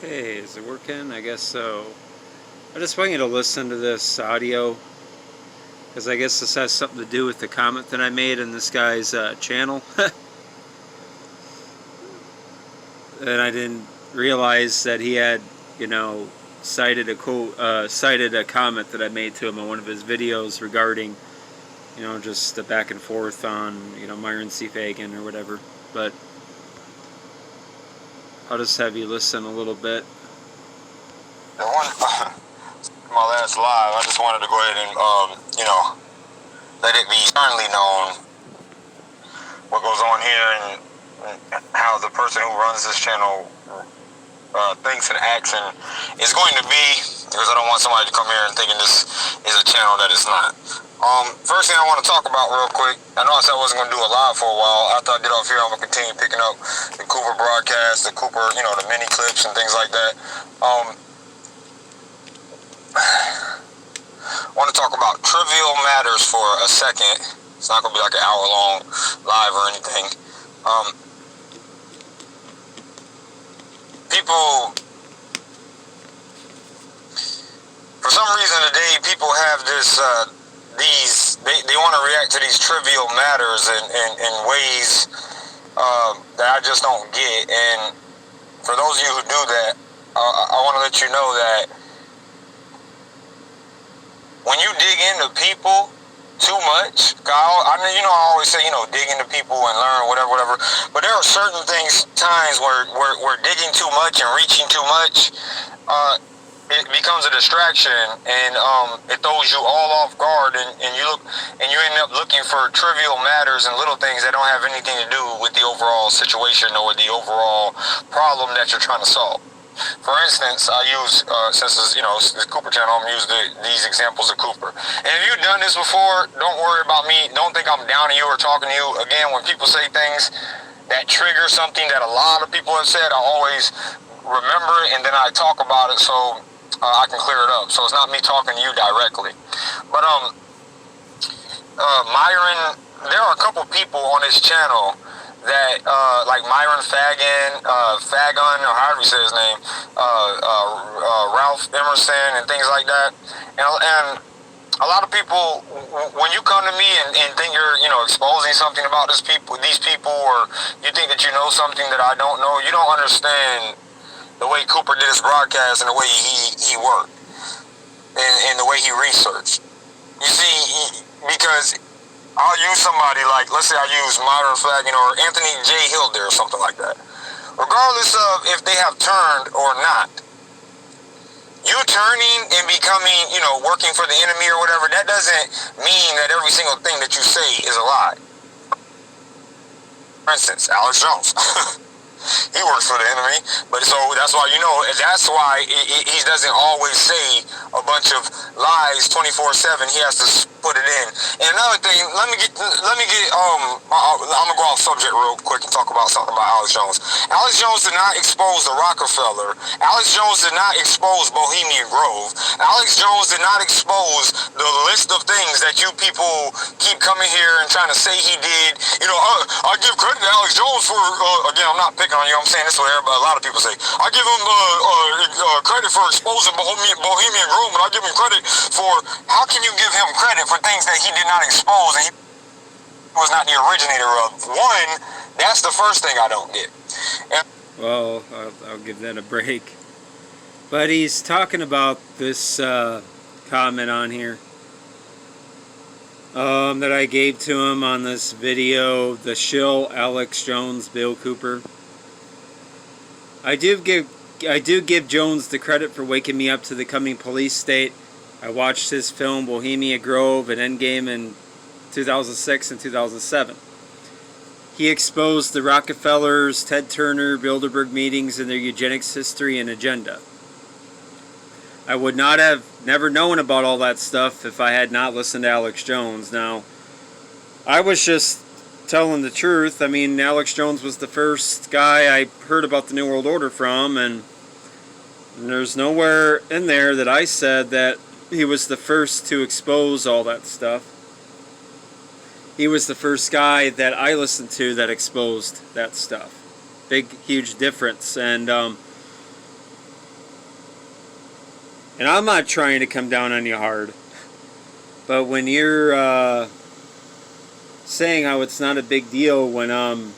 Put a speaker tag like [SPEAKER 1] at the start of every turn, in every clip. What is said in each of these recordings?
[SPEAKER 1] Okay, is it working? I guess so. I just want you to listen to this audio because I guess this has something to do with the comment that I made in this guy's channel. And I didn't realize that he had, cited a comment that I made to him on one of his videos regarding, just the back and forth on, Myron C. Fagan or whatever. But I'll just have you listen a little bit.
[SPEAKER 2] My last live, I just wanted to go ahead and, let it be certainly known what goes on here and how the person who runs this channel thinks and acts, and it's going to be, because I don't want somebody to come here and thinking this is a channel that it's not. First thing I want to talk about real quick, I know I said I wasn't going to do a live for a while. After I get off here, I'm going to continue picking up the Cooper broadcast, the Cooper, the mini clips and things like that. I want to talk about trivial matters for a second. It's not going to be like an hour-long live or anything. People, for some reason today, people have this, they want to react to these trivial matters in ways that I just don't get. And for those of you who do that, I want to let you know that when you dig into people too much, I always say, dig into people and learn whatever. But there are certain times where digging too much and reaching too much, it becomes a distraction, and it throws you all off guard, and you end up looking for trivial matters and little things that don't have anything to do with the overall situation or the overall problem that you're trying to solve. For instance, I use, since it's, the Cooper channel, I'm using these examples of Cooper. And if you've done this before, don't worry about me. Don't think I'm down on you or talking to you. Again, when people say things that trigger something that a lot of people have said, I always remember it, and then I talk about it so I can clear it up. So it's not me talking to you directly. But Myron, there are a couple people on his channel that, like Myron Fagan, or however you say his name, Ralph Emerson and things like that. And a lot of people, when you come to me and think you're, exposing something about these people, or you think that you know something that I don't know, you don't understand the way Cooper did his broadcast and the way he worked and the way he researched. You see, because I'll use somebody like, let's say I use Myron Fagan or Anthony J. Hilder or something like that. Regardless of if they have turned or not, you turning and becoming, working for the enemy or whatever, that doesn't mean that every single thing that you say is a lie. For instance, Alex Jones. He works for the enemy, but so that's why he doesn't always say a bunch of lies 24/7. He has to put it in. And another thing, let me get I'm gonna go off subject real quick and talk about something about Alex Jones. Alex Jones did not expose the Rockefeller. Alex Jones did not expose Bohemian Grove. Alex Jones did not expose the list of things that you people keep coming here and trying to say he did. I give credit to Alex Jones for again, I'm not picking on you, I'm saying this way, but a lot of people say, I give him credit for exposing Bohemian Grove, but I give him credit for, how can you give him credit for things that he did not expose and he was not the originator of? One, that's the first thing I don't get.
[SPEAKER 1] Well, I'll give that a break. But he's talking about this comment on here that I gave to him on this video, the shill Alex Jones, Bill Cooper. I do give Jones the credit for waking me up to the coming police state. I watched his film Bohemian Grove and Endgame in 2006 and 2007. He exposed the Rockefellers, Ted Turner, Bilderberg meetings and their eugenics history and agenda. I would not have never known about all that stuff if I had not listened to Alex Jones. Now, I was just telling the truth. I mean, Alex Jones was the first guy I heard about the New World Order from, and there's nowhere in there that I said that he was the first to expose all that stuff. He was the first guy that I listened to that exposed that stuff. Big, huge difference. And And I'm not trying to come down on you hard, but when you're saying how it's not a big deal when I'm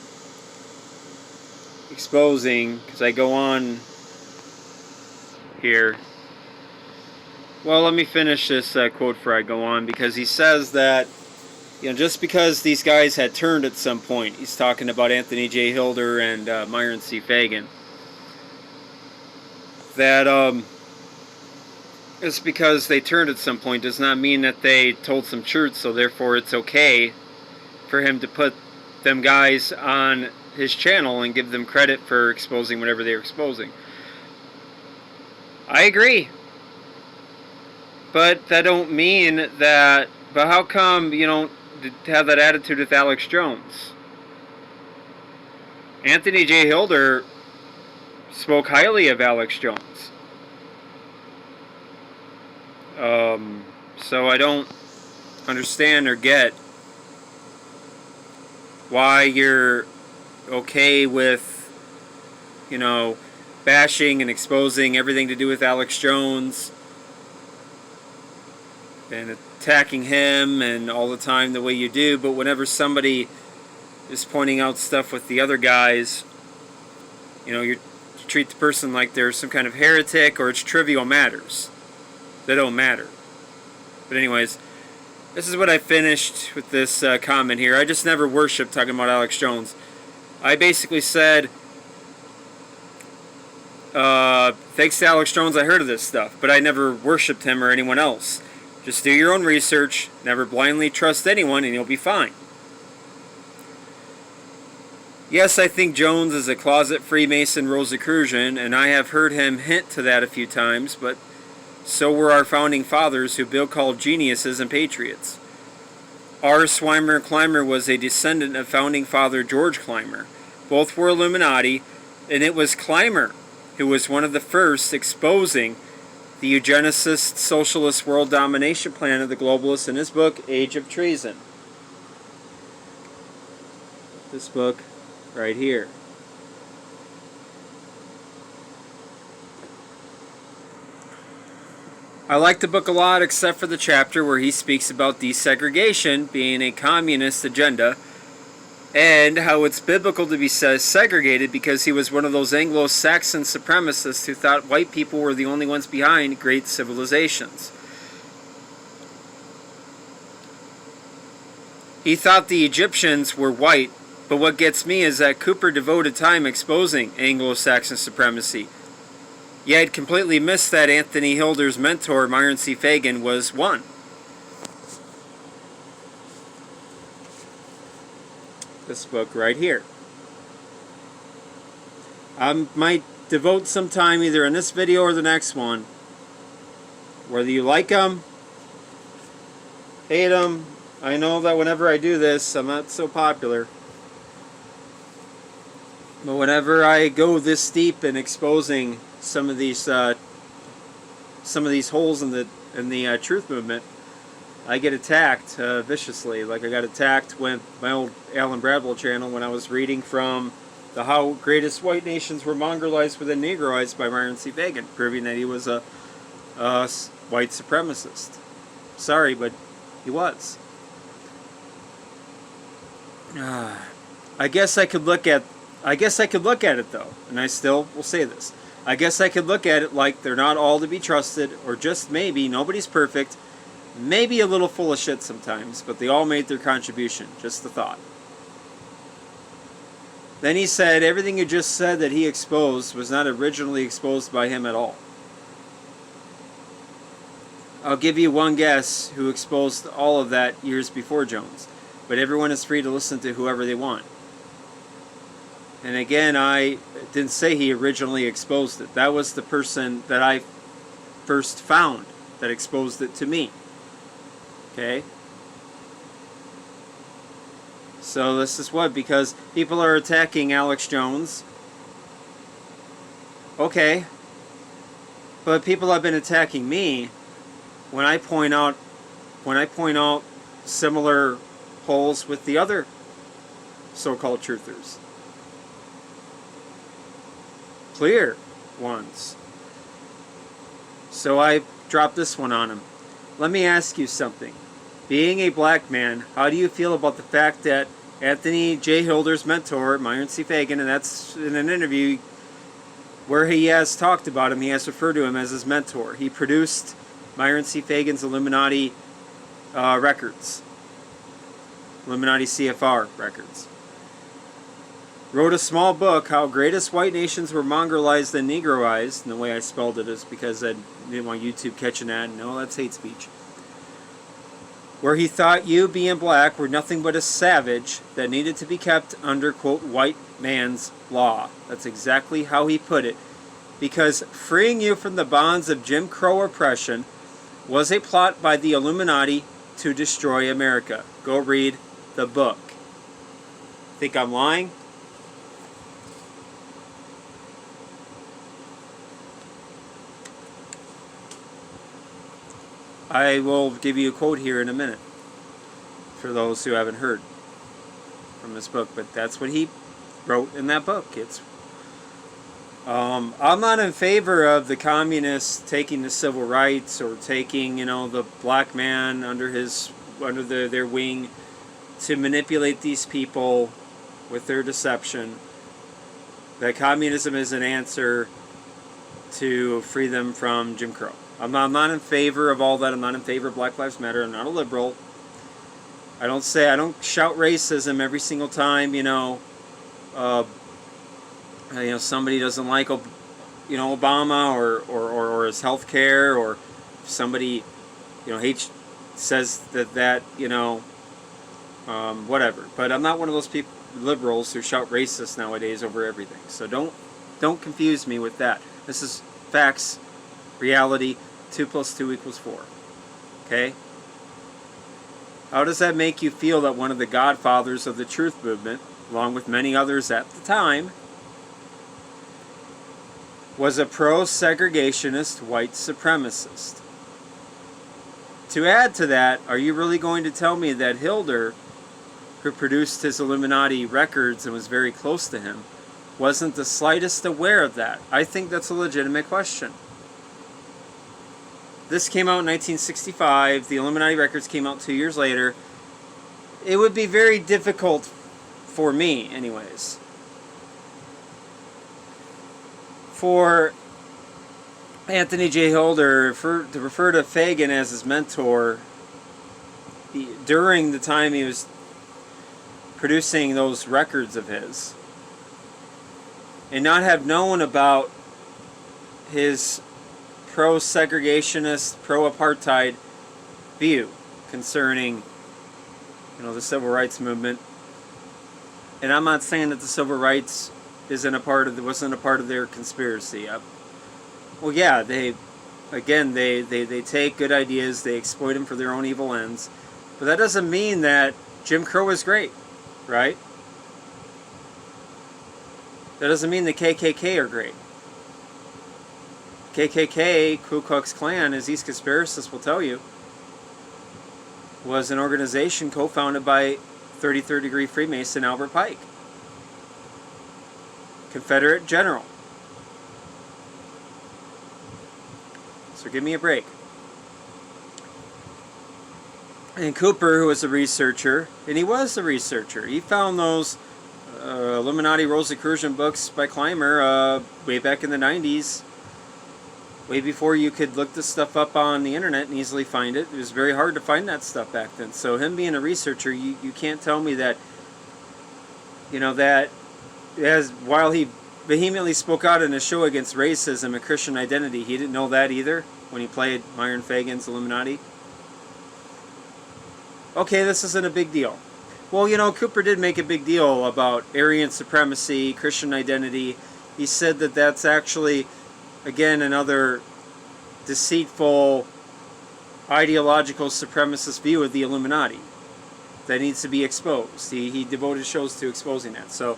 [SPEAKER 1] exposing, because I go on here. Well, let me finish this quote before I go on, because he says that, just because these guys had turned at some point, he's talking about Anthony J. Hilder and Myron C. Fagan, that just because they turned at some point does not mean that they told some truth, so therefore it's okay for him to put them guys on his channel and give them credit for exposing whatever they're exposing. I agree. But that don't mean that... But how come you don't have that attitude with Alex Jones? Anthony J. Hilder spoke highly of Alex Jones. So I don't understand or get why you're okay with, bashing and exposing everything to do with Alex Jones and attacking him and all the time the way you do, but whenever somebody is pointing out stuff with the other guys, you treat the person like they're some kind of heretic or it's trivial matters. They don't matter. But anyways, this is what I finished with this comment here. I just never worshipped talking about Alex Jones. I basically said, thanks to Alex Jones I heard of this stuff, but I never worshipped him or anyone else. Just do your own research, never blindly trust anyone, and you'll be fine. Yes, I think Jones is a closet Freemason Rosicrucian, and I have heard him hint to that a few times, but so were our founding fathers, who Bill called geniuses and patriots. R. Swimer Clymer was a descendant of founding father George Clymer. Both were Illuminati, and it was Clymer who was one of the first exposing the eugenicist socialist world domination plan of the globalists in his book, Age of Treason. This book right here. I like the book a lot, except for the chapter where he speaks about desegregation being a communist agenda and how it's biblical to be segregated because he was one of those Anglo-Saxon supremacists who thought white people were the only ones behind great civilizations. He thought the Egyptians were white, but what gets me is that Cooper devoted time exposing Anglo-Saxon supremacy. Yet completely missed that Anthony Hilder's mentor, Myron C. Fagan, was one. This book right here. I might devote some time either in this video or the next one. Whether you like them, hate them, I know that whenever I do this, I'm not so popular. But whenever I go this deep in exposing some of these holes in the truth movement, I get attacked viciously. Like I got attacked with my old Alan Bradwell channel when I was reading from the How Greatest White Nations Were Mongolized Within Negroized by Myron C. Fagan, proving that he was a white supremacist. Sorry, but he was. I guess I could look at it though, and I still will say this. I guess I could look at it like they're not all to be trusted, or just maybe nobody's perfect, maybe a little full of shit sometimes, but they all made their contribution. Just the thought. Then he said everything you just said that he exposed was not originally exposed by him at all. I'll give you one guess who exposed all of that years before Jones, but everyone is free to listen to whoever they want. And again, I didn't say he originally exposed it. That was the person that I first found that exposed it to me. Okay? So this is what? Because people are attacking Alex Jones. Okay. But people have been attacking me when I point out similar holes with the other so-called truthers. Clear ones. So I dropped this one on him. Let me ask you something. Being a black man, how do you feel about the fact that Anthony J. Hilder's mentor, Myron C. Fagan, and that's in an interview where he has talked about him, he has referred to him as his mentor. He produced Myron C. Fagan's Illuminati records. Illuminati CFR records. Wrote a small book, How Greatest White Nations Were Mongrelized and Negroized. And the way I spelled it is because I didn't want YouTube catching that. No, that's hate speech. Where he thought you, being black, were nothing but a savage that needed to be kept under, quote, white man's law. That's exactly how he put it. Because freeing you from the bonds of Jim Crow oppression was a plot by the Illuminati to destroy America. Go read the book. Think I'm lying? I will give you a quote here in a minute for those who haven't heard from this book, but that's what he wrote in that book. I'm not in favor of the communists taking the civil rights or taking, the black man under their wing to manipulate these people with their deception. That communism is an answer to free them from Jim Crow. I'm not in favor of all that. I'm not in favor of Black Lives Matter. I'm not a liberal. I don't shout racism every single time, somebody doesn't like, Obama or his health care, or somebody, says that whatever. But I'm not one of those people, liberals, who shout racist nowadays over everything. So don't confuse me with that. This is facts, reality. 2 + 2 = 4. Okay? How does that make you feel that one of the godfathers of the truth movement, along with many others at the time, was a pro-segregationist white supremacist? To add to that, are you really going to tell me that Hilder, who produced his Illuminati records and was very close to him, wasn't the slightest aware of that? I think that's a legitimate question. This came out in 1965. The Illuminati records came out 2 years later. It would be very difficult for me, anyways, for Anthony J. Hilder to refer to Fagan as his mentor during the time he was producing those records of his, and not have known about his pro-segregationist, pro-apartheid view concerning, the civil rights movement. And I'm not saying that the civil rights wasn't a part of their conspiracy. Well, yeah, they take good ideas, they exploit them for their own evil ends, but that doesn't mean that Jim Crow is great, right? That doesn't mean the KKK are great. KKK, Ku Klux Klan, as these conspiracists will tell you, was an organization co-founded by 33rd degree Freemason Albert Pike, Confederate general. So give me a break. And Cooper, who was a researcher, and he was a researcher, he found those Illuminati Rosicrucian books by Clymer way back in the 90s. Way before you could look this stuff up on the internet and easily find it. It was very hard to find that stuff back then. So him being a researcher, you can't tell me that, that while he vehemently spoke out in a show against racism and Christian identity, he didn't know that either when he played Myron Fagan's Illuminati. Okay, this isn't a big deal. Well, Cooper did make a big deal about Aryan supremacy, Christian identity. He said that that's actually, again, another deceitful, ideological supremacist view of the Illuminati that needs to be exposed. He devoted shows to exposing that. So,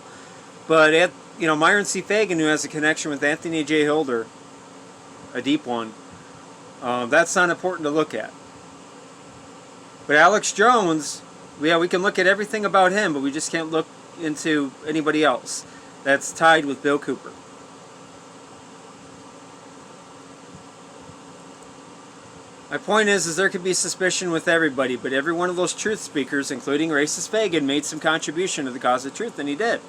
[SPEAKER 1] but Myron C. Fagan, who has a connection with Anthony J. Hilder, a deep one, that's not important to look at. But Alex Jones, we can look at everything about him, but we just can't look into anybody else that's tied with Bill Cooper. My point is there could be suspicion with everybody, but every one of those truth speakers, including racist Fagin, made some contribution to the cause of truth, and he did.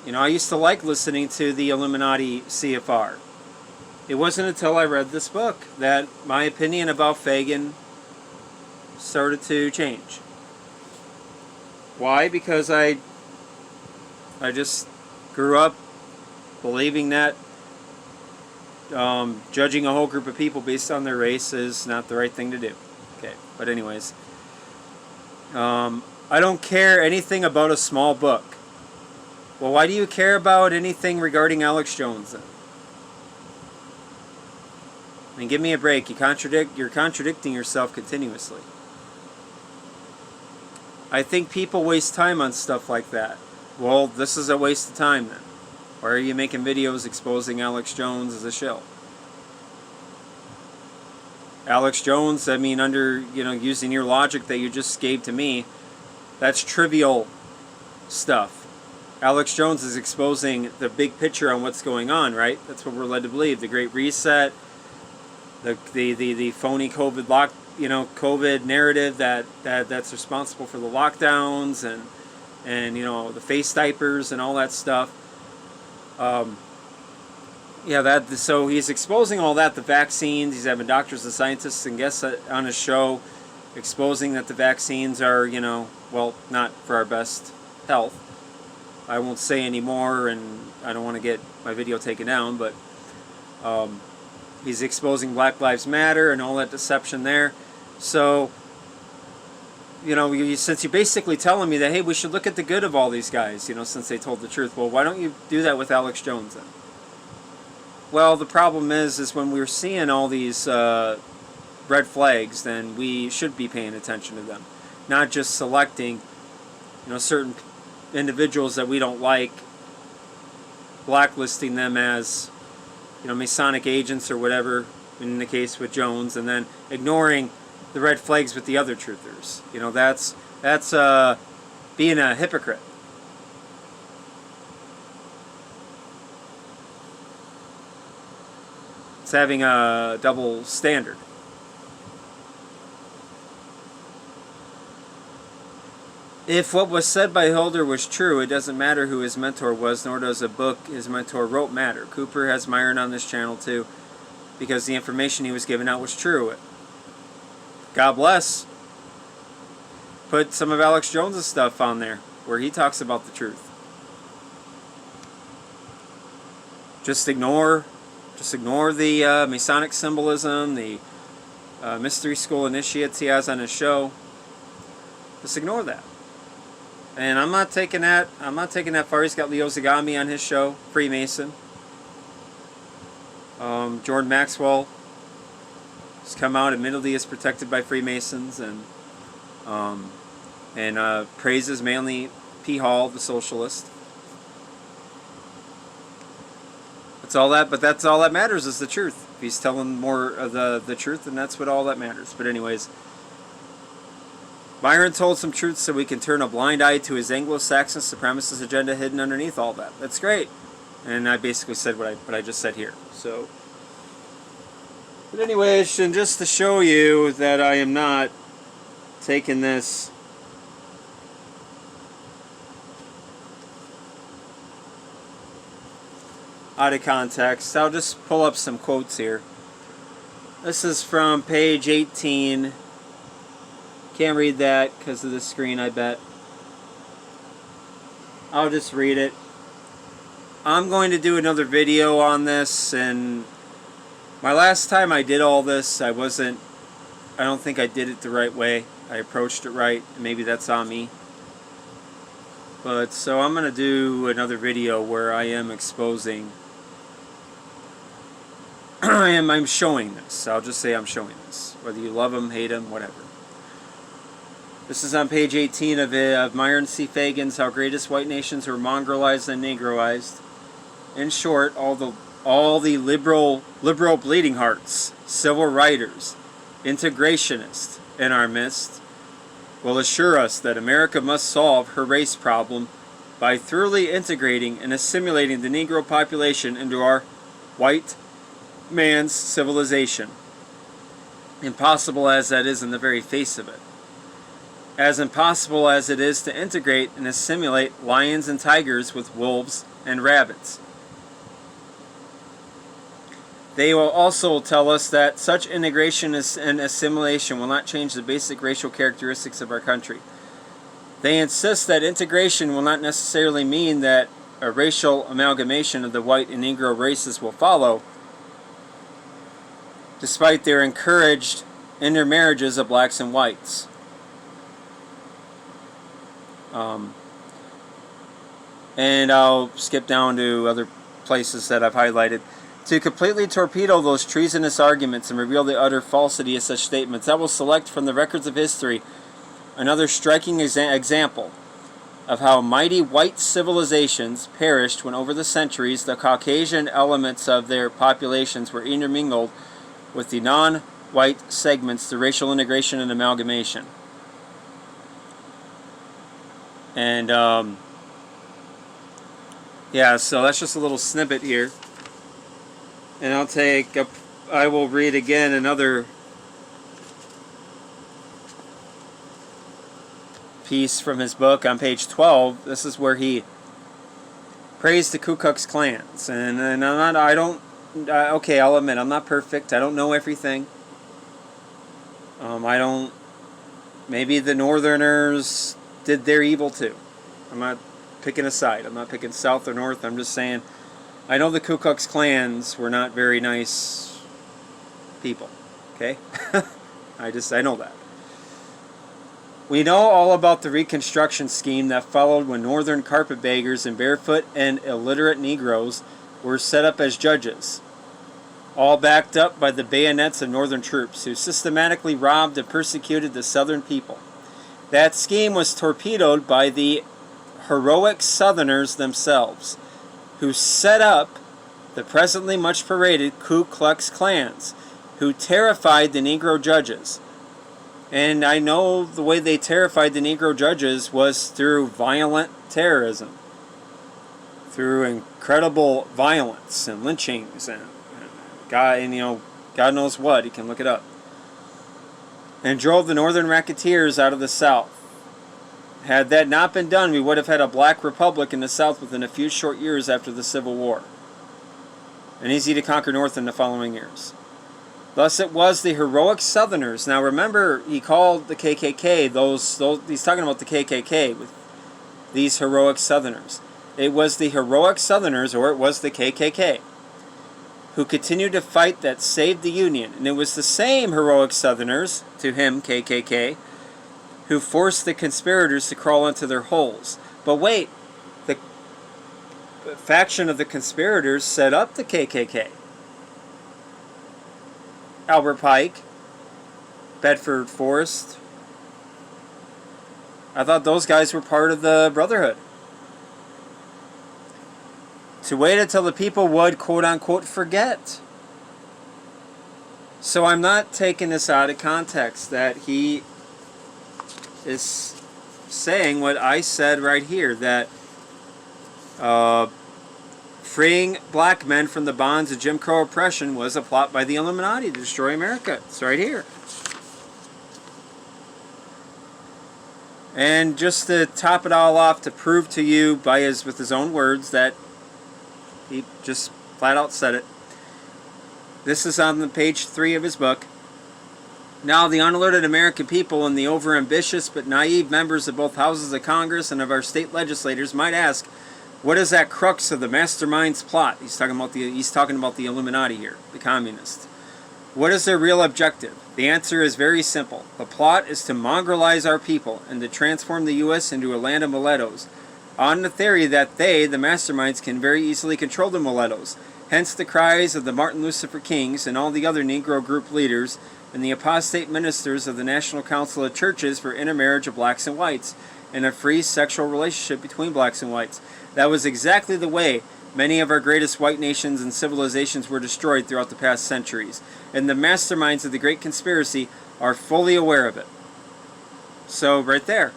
[SPEAKER 1] You know, I used to like listening to the Illuminati CFR. It wasn't until I read this book that my opinion about Fagin started to change. Why? Because I just grew up believing that judging a whole group of people based on their race is not the right thing to do. Okay, but anyways, I don't care anything about a small book. Well, why do you care about anything regarding Alex Jones then? I mean, give me a break. You're contradicting yourself continuously. I think people waste time on stuff like that. Well, this is a waste of time then. Why are you making videos exposing Alex Jones as a shill? Alex Jones, I mean, under, using your logic that you just gave to me, that's trivial stuff. Alex Jones is exposing the big picture on what's going on, right? That's what we're led to believe. The Great Reset, the phony COVID narrative that's responsible for the lockdowns and the face diapers and all that stuff. So he's exposing all that, the vaccines. He's having doctors and scientists and guests on his show exposing that the vaccines are, not for our best health. I won't say any more, and I don't want to get my video taken down, but he's exposing Black Lives Matter and all that deception there. So, since you're basically telling me that, hey, we should look at the good of all these guys, since they told the truth, well, why don't you do that with Alex Jones then? Well, the problem is when we're seeing all these red flags, then we should be paying attention to them, not just selecting, certain individuals that we don't like, blacklisting them as, Masonic agents or whatever, in the case with Jones, and then ignoring the red flags with the other truthers. That's being a hypocrite. It's having a double standard. If what was said by Holder was true, it doesn't matter who his mentor was, nor does a book his mentor wrote matter. Cooper has Myron on this channel too, because the information he was giving out was true. God bless. Put some of Alex Jones' stuff on there, where he talks about the truth. Just ignore the Masonic symbolism, the mystery school initiates he has on his show. Just ignore that. And I'm not taking that far. He's got Leo Zagami on his show, Freemason. Jordan Maxwell has come out, admittedly is protected by Freemasons, and praises mainly P. Hall, the socialist. That's all that matters is the truth. If he's telling more of the truth, then that's what all that matters. But anyways, Byron told some truth so we can turn a blind eye to his Anglo-Saxon supremacist agenda hidden underneath all that. That's great. And I basically said what I just said here. So, but anyways, and just to show you that I am not taking this out of context, I'll just pull up some quotes here. This is from page 18. Can't read that because of the screen, I bet. I'll just read it. I'm going to do another video on this, and my last time I did all this, I don't think I did it the right way. I approached it right, and maybe that's on me. But, so I'm going to do another video where I am exposing, I'm showing this. I'll just say I'm showing this. Whether you love him, hate him, whatever. This is on page 18 of Myron C. Fagin's How Greatest White Nations Were Mongrelized and Negroized. In short, all the liberal bleeding hearts, civil writers, integrationists in our midst will assure us that America must solve her race problem by thoroughly integrating and assimilating the Negro population into our white man's civilization. impossible as that is in the very face of it. As impossible as it is to integrate and assimilate lions and tigers with wolves and rabbits. They will also tell us that such integration and assimilation will not change the basic racial characteristics of our country. They insist that integration will not necessarily mean that a racial amalgamation of the white and Negro races will follow, despite their encouraged intermarriages of blacks and whites. And I'll skip down to other places that I've highlighted. To completely torpedo those treasonous arguments and reveal the utter falsity of such statements, I will select from the records of history another striking example of how mighty white civilizations perished when over the centuries the Caucasian elements of their populations were intermingled with the non-white segments through racial integration and amalgamation. And yeah, so that's just a little snippet here. And I will read again another piece from his book on page 12. This is where he praised the Ku Klux Klans. And okay, I'll admit, I'm not perfect. I don't know everything. Maybe the Northerners did their evil too. I'm not picking a side. I'm not picking South or North. I'm just saying, I know the Ku Klux Klans were not very nice people. Okay? I know that. We know all about the Reconstruction scheme that followed when Northern carpetbaggers and barefoot and illiterate Negroes were set up as judges, all backed up by the bayonets of Northern troops who systematically robbed and persecuted the Southern people. That scheme was torpedoed by the heroic Southerners themselves, who set up the presently much paraded Ku Klux Klans, who terrified the Negro judges. And I know the way they terrified the Negro judges was through violent terrorism, through incredible violence and lynchings and God knows what. You can look it up. And drove the Northern racketeers out of the South. Had that not been done, we would have had a black republic in the South within a few short years after the Civil War, and easy to conquer North in the following years. Thus it was the heroic Southerners. Now remember, he called the KKK, he's talking about the KKK with these heroic Southerners. It was the heroic Southerners, or it was the KKK, who continued to fight that saved the Union. And it was the same heroic Southerners, to him, KKK, who forced the conspirators to crawl into their holes. But wait, the faction of the conspirators set up the KKK. Albert Pike, Bedford Forrest. I thought those guys were part of the Brotherhood. To wait until the people would, quote-unquote, forget. So I'm not taking this out of context, that he is saying what I said right here, that freeing black men from the bonds of Jim Crow oppression was a plot by the Illuminati to destroy America. It's right here. And just to top it all off, to prove to you with his own words that he just flat out said it. This is on page 3 of his book. Now the unalerted American people and the overambitious but naive members of both houses of Congress and of our state legislators might ask, what is that crux of the mastermind's plot? He's talking about the Illuminati here, the communists. What is their real objective? The answer is very simple. The plot is to mongrelize our people and to transform the U.S. into a land of mulattoes, on the theory that they, the masterminds, can very easily control the mulattoes. Hence the cries of the Martin Lucifer Kings and all the other Negro group leaders and the apostate ministers of the National Council of Churches for intermarriage of blacks and whites and a free sexual relationship between blacks and whites. That was exactly the way many of our greatest white nations and civilizations were destroyed throughout the past centuries. And the masterminds of the Great Conspiracy are fully aware of it. So, right there.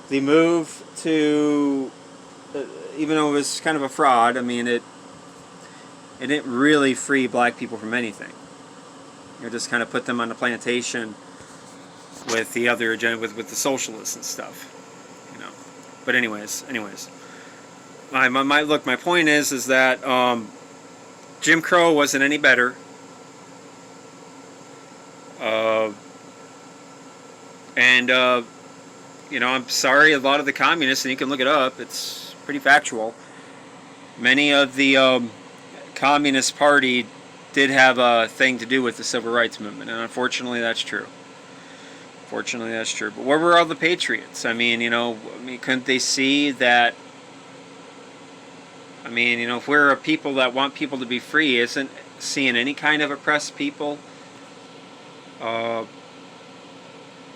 [SPEAKER 1] The move to, even though it was kind of a fraud, I mean, it didn't really free black people from anything. just kind of put them on the plantation with the other agenda, with the socialists and stuff, you know. But anyways, my point is that Jim Crow wasn't any better. You know, I'm sorry, a lot of the communists, and you can look it up, it's pretty factual. Many of the Communist Party did have a thing to do with the Civil Rights Movement, and unfortunately that's true. Fortunately that's true. But where were all the patriots? I mean, you know, couldn't they see that? I mean, you know, if we're a people that want people to be free, isn't seeing any kind of oppressed people,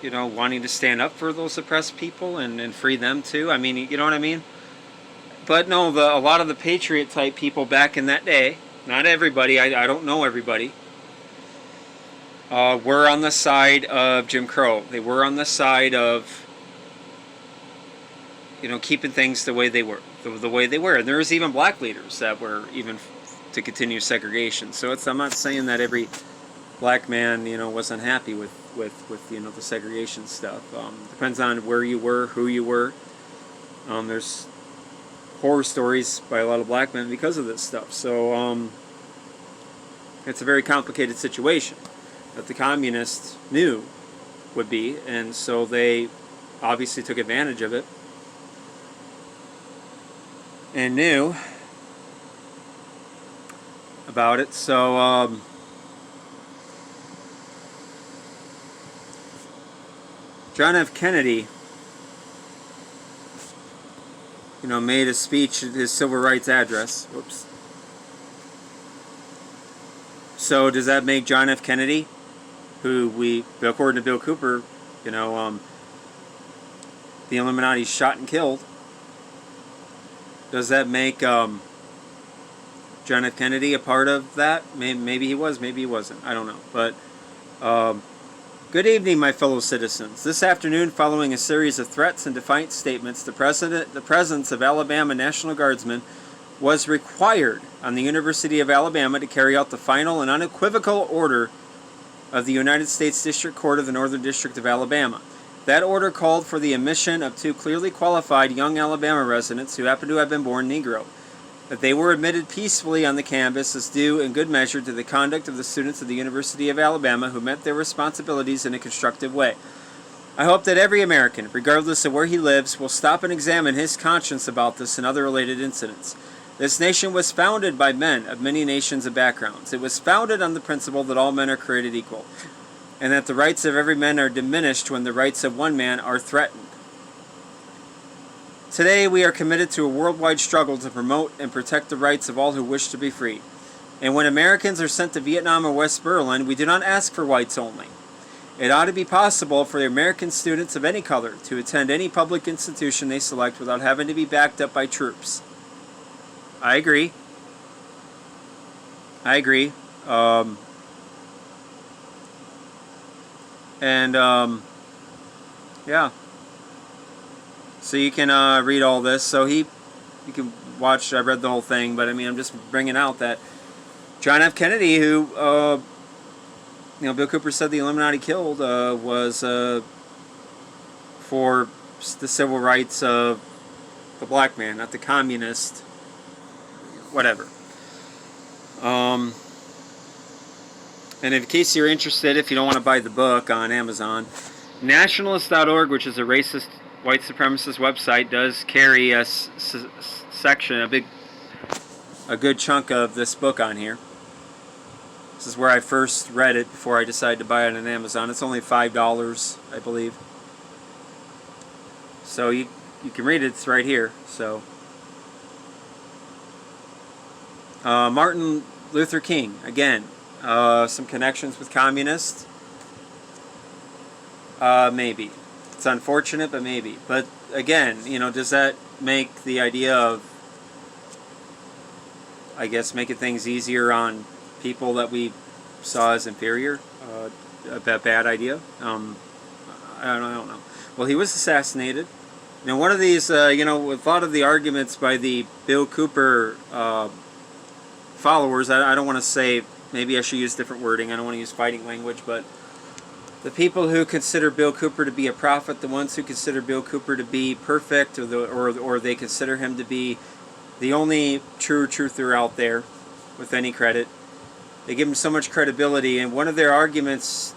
[SPEAKER 1] you know, wanting to stand up for those oppressed people and free them too? I mean, you know what I mean? But no, a lot of the patriot type people back in that day, not everybody, I don't know everybody, were on the side of Jim Crow. They were on the side of, you know, keeping things the way they were. The way they were. And there was even black leaders that were even to continue segregation. So I'm not saying that every black man, you know, wasn't happy with you know, the segregation stuff. Depends on where you were, who you were. There's horror stories by a lot of black men because of this stuff. So it's a very complicated situation that the communists knew would be, and so they obviously took advantage of it and knew about it. So John F. Kennedy, you know, made a speech, his civil rights address. Whoops. So does that make John F. Kennedy, who according to Bill Cooper, you know, the Illuminati shot and killed, does that make John F. Kennedy a part of that? Maybe he was, maybe he wasn't. I don't know. But good evening, my fellow citizens. This afternoon, following a series of threats and defiant statements, the presence of Alabama National Guardsmen was required on the University of Alabama to carry out the final and unequivocal order of the United States District Court of the Northern District of Alabama. That order called for the admission of 2 clearly qualified young Alabama residents who happened to have been born Negro. That they were admitted peacefully on the campus is due in good measure to the conduct of the students of the University of Alabama who met their responsibilities in a constructive way. I hope that every American, regardless of where he lives, will stop and examine his conscience about this and other related incidents. This nation was founded by men of many nations and backgrounds. It was founded on the principle that all men are created equal, and that the rights of every man are diminished when the rights of one man are threatened. Today, we are committed to a worldwide struggle to promote and protect the rights of all who wish to be free. And when Americans are sent to Vietnam or West Berlin, we do not ask for whites only. It ought to be possible for the American students of any color to attend any public institution they select without having to be backed up by troops. I agree. Yeah. So you can read all this. So you can watch. I read the whole thing, but I mean, I'm just bringing out that John F. Kennedy, who you know, Bill Cooper said the Illuminati killed, was for the civil rights of the black man, not the communist, whatever. And in case you're interested, if you don't want to buy the book on Amazon, nationalist.org, which is a racist white supremacist website, does carry a section, a good chunk of this book on here. This is where I first read it before I decided to buy it on Amazon. It's only $5, I believe. So you can read it. It's right here. So Martin Luther King, again, some connections with communists. Maybe. It's unfortunate, but maybe. But again, you know, does that make the idea of, I guess, making things easier on people that we saw as inferior, a bad idea? I don't know. Well, he was assassinated. Now, one of these, you know, with a lot of the arguments by the Bill Cooper followers, I don't want to say maybe I should use different wording. I don't want to use fighting language, but the people who consider Bill Cooper to be a prophet, the ones who consider Bill Cooper to be perfect, or they consider him to be the only true truther out there with any credit, they give him so much credibility. And one of their arguments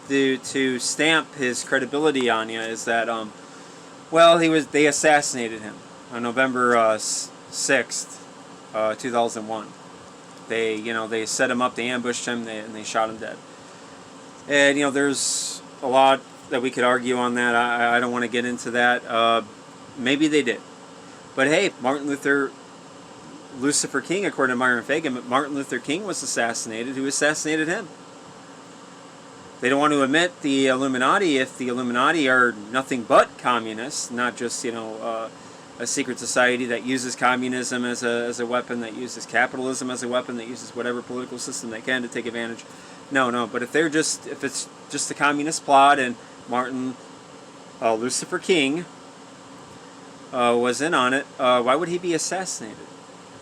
[SPEAKER 1] to stamp his credibility on you is that, well, they assassinated him on November 6th, 2001. They set him up, they ambushed him, and they shot him dead. And there's a lot that we could argue on that. I don't want to get into that. Maybe they did, but hey, Lucifer King, according to Myron Fagan, Martin Luther King was assassinated. Who assassinated him? They don't want to admit the Illuminati, if the Illuminati are nothing but communists, not just a secret society that uses communism as a weapon, that uses capitalism as a weapon, that uses whatever political system they can to take advantage. No. But if it's just a communist plot and Lucifer King was in on it, why would he be assassinated?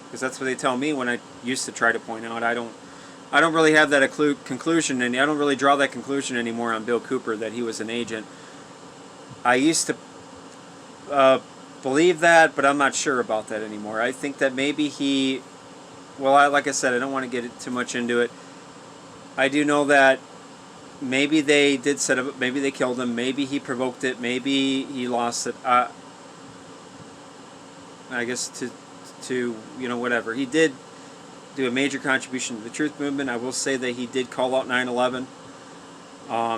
[SPEAKER 1] Because that's what they tell me when I used to try to point out. I don't really have that conclusion, and I don't really draw that conclusion anymore on Bill Cooper that he was an agent. I used to believe that, but I'm not sure about that anymore. I think that maybe like I said, I don't want to get too much into it. I do know that maybe they did set up, maybe they killed him, maybe he provoked it, maybe he lost it. I guess to whatever. He did do a major contribution to the truth movement. I will say that he did call out 9/11.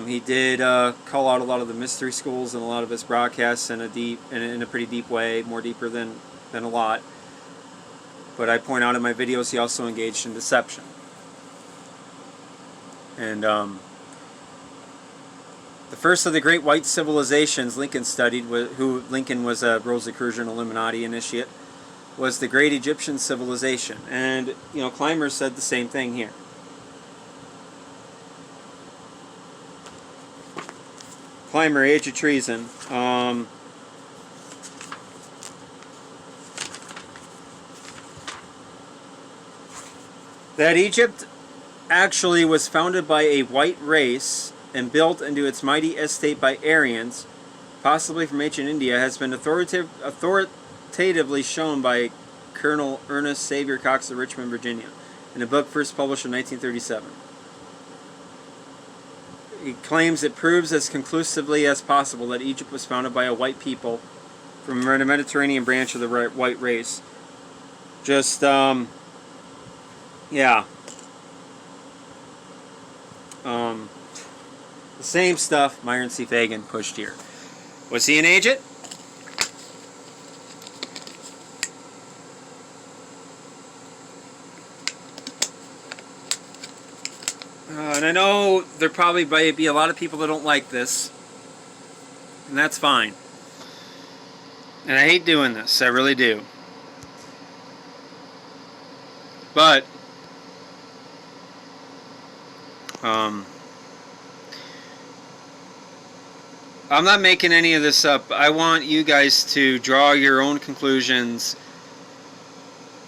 [SPEAKER 1] He did call out a lot of the mystery schools and a lot of his broadcasts in a pretty deep way, more deeper than a lot. But I point out in my videos he also engaged in deception. And the first of the great white civilizations Lincoln studied, who Lincoln was a Rosicrucian Illuminati initiate, was the great Egyptian civilization. And Clymer said the same thing here. Clymer, Age of Treason. That Egypt actually was founded by a white race and built into its mighty estate by Aryans, possibly from ancient India, has been authoritatively shown by Colonel Ernest Xavier Cox of Richmond, Virginia, in a book first published in 1937. He claims it proves as conclusively as possible that Egypt was founded by a white people from the Mediterranean branch of the white race. Just, yeah. The same stuff Myron C. Fagan pushed here. Was he an agent? And I know there probably might be a lot of people that don't like this, and that's fine. And I hate doing this, I really do. But I'm not making any of this up. I want you guys to draw your own conclusions.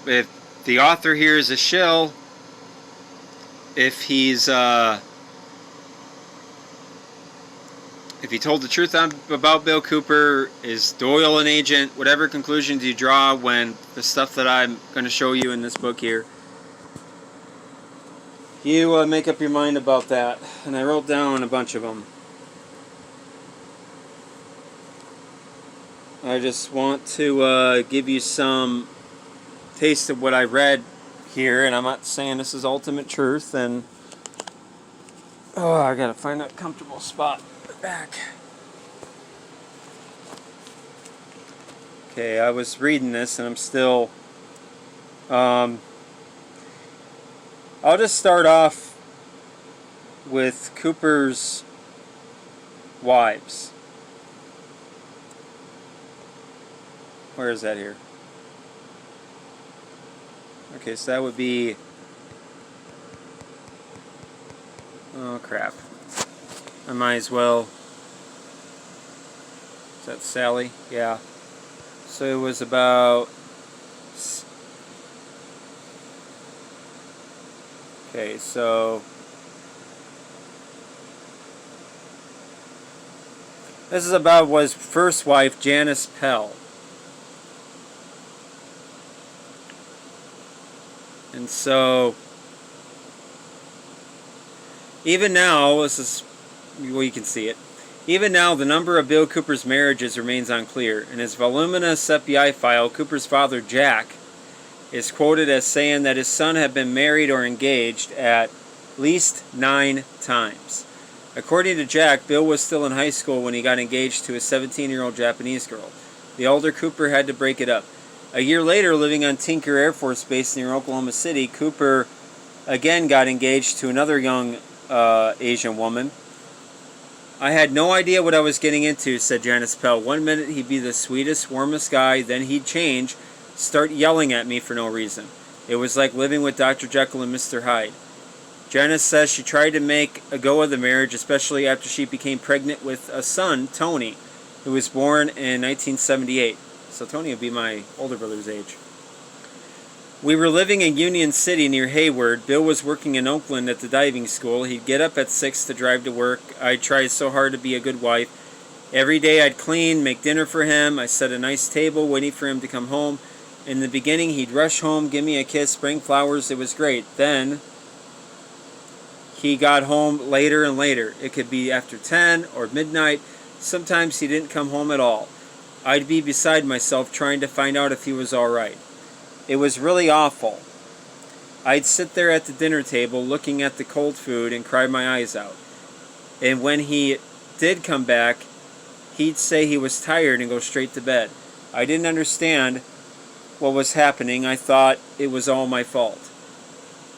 [SPEAKER 1] If the author here is a shill, if he's if he told the truth about Bill Cooper, is Doyle an agent, whatever conclusions you draw when the stuff that I'm going to show you in this book here, you make up your mind about that. And I wrote down a bunch of them. I just want to give you some taste of what I read here, and I'm not saying this is ultimate truth. And I gotta find a comfortable spot back. Okay, I was reading this, and I'm still. I'll just start off with Cooper's wives. Where is that here? Okay, so that would be... Oh, crap. I might as well... Is that Sally? Yeah. So it was about... Okay, so this is about his first wife, Janice Pell. And so, even now, this is, well, you can see it. Even now, the number of Bill Cooper's marriages remains unclear. In his voluminous FBI file, Cooper's father, Jack, is quoted as saying that his son had been married or engaged at least 9 times. According to Jack, Bill was still in high school when he got engaged to a 17-year-old Japanese girl. The older Cooper had to break it up. A year later, living on Tinker Air Force Base near Oklahoma City, Cooper again got engaged to another young Asian woman. I had no idea what I was getting into, said Janice Pell. One minute he'd be the sweetest, warmest guy, then he'd change, start yelling at me for no reason. It was like living with Dr. Jekyll and Mr. Hyde. Janice says she tried to make a go of the marriage, especially after she became pregnant with a son, Tony, who was born in 1978. So Tony would be my older brother's age. We were living in Union City near Hayward. Bill was working in Oakland at the diving school. He'd get up at 6 to drive to work. I tried so hard to be a good wife. Every day I'd clean, make dinner for him. I set a nice table waiting for him to come home. In the beginning, he'd rush home, give me a kiss, bring flowers. It was great. Then he got home later and later. It could be after 10 or midnight. Sometimes he didn't come home at all. I'd be beside myself trying to find out if he was all right. It was really awful. I'd sit there at the dinner table looking at the cold food and cry my eyes out. And when he did come back, he'd say he was tired and go straight to bed. I didn't understand what was happening. I thought it was all my fault.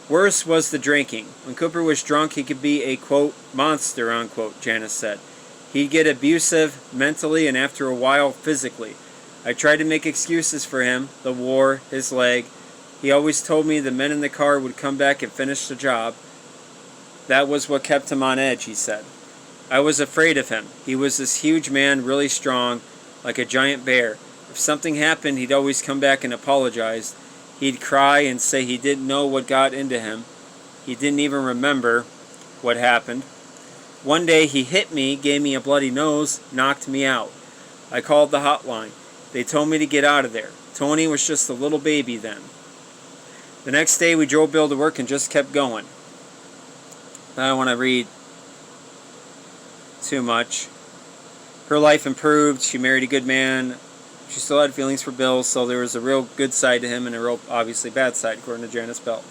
[SPEAKER 1] Worse was the drinking. When Cooper was drunk, he could be a, quote, monster, unquote, Janice said. He'd get abusive mentally and after a while physically. I tried to make excuses for him, the war, his leg. He always told me the men in the car would come back and finish the job. That was what kept him on edge, he said. I was afraid of him. He was this huge man, really strong, like a giant bear. If something happened, he'd always come back and apologize. He'd cry and say he didn't know what got into him. He didn't even remember what happened. One day he hit me, gave me a bloody nose, knocked me out. I called the hotline. They told me to get out of there. Tony was just a little baby then. The next day we drove Bill to work and just kept going. I don't want to read too much. Her life improved. She married a good man. She still had feelings for Bill, so there was a real good side to him and a real, obviously, bad side, according to Janice Pell.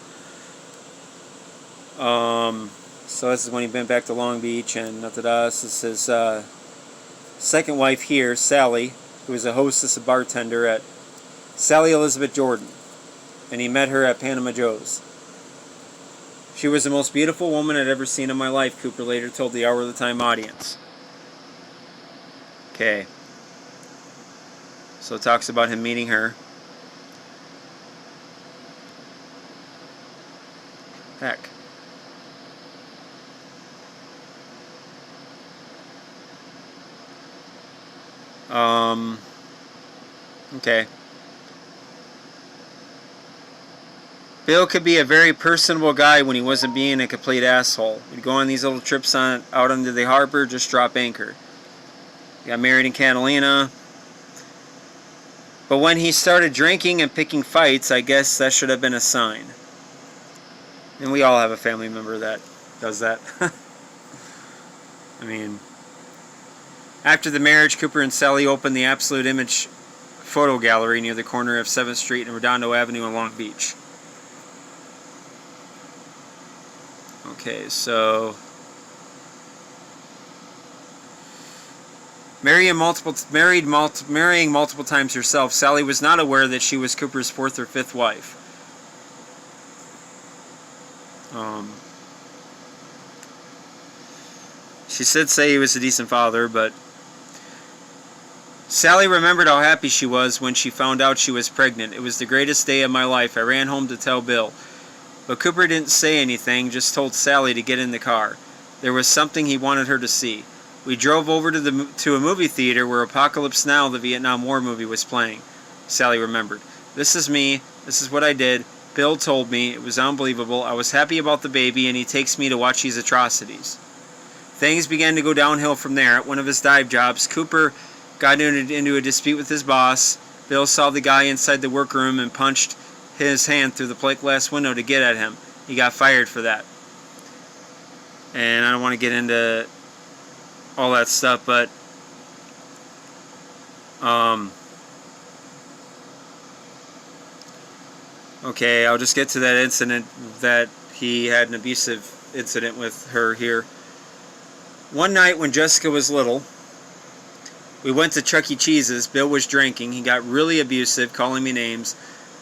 [SPEAKER 1] So this is when he went back to Long Beach, and this is his second wife here, Sally, who was a hostess and bartender at Sally Elizabeth Jordan, and he met her at Panama Joe's. She was the most beautiful woman I'd ever seen in my life, Cooper later told the Hour of the Time audience. Okay. So it talks about him meeting her. Heck. Okay. Bill could be a very personable guy when he wasn't being a complete asshole. He'd go on these little trips out under the harbor, just drop anchor. He got married in Catalina. But when he started drinking and picking fights, I guess that should have been a sign. And we all have a family member that does that. I mean, after the marriage, Cooper and Sally opened the Absolute Image photo gallery near the corner of 7th Street and Redondo Avenue in Long Beach. Okay, so marrying multiple times herself, Sally was not aware that she was Cooper's 4th or 5th wife. She did say he was a decent father, but Sally remembered how happy she was when she found out she was pregnant. It was the greatest day of my life. I ran home to tell Bill. But Cooper didn't say anything, just told Sally to get in the car. There was something he wanted her to see. We drove over to a movie theater where Apocalypse Now, the Vietnam War movie, was playing. Sally remembered. This is me. This is what I did. Bill told me. It was unbelievable. I was happy about the baby, and he takes me to watch these atrocities. Things began to go downhill from there. At one of his dive jobs, Cooper got into a dispute with his boss. Bill saw the guy inside the workroom and punched his hand through the plate glass window to get at him. He got fired for that. And I don't want to get into all that stuff, but okay, I'll just get to that incident that he had an abusive incident with her here. One night when Jessica was little, we went to Chuck E. Cheese's. Bill was drinking. He got really abusive, calling me names.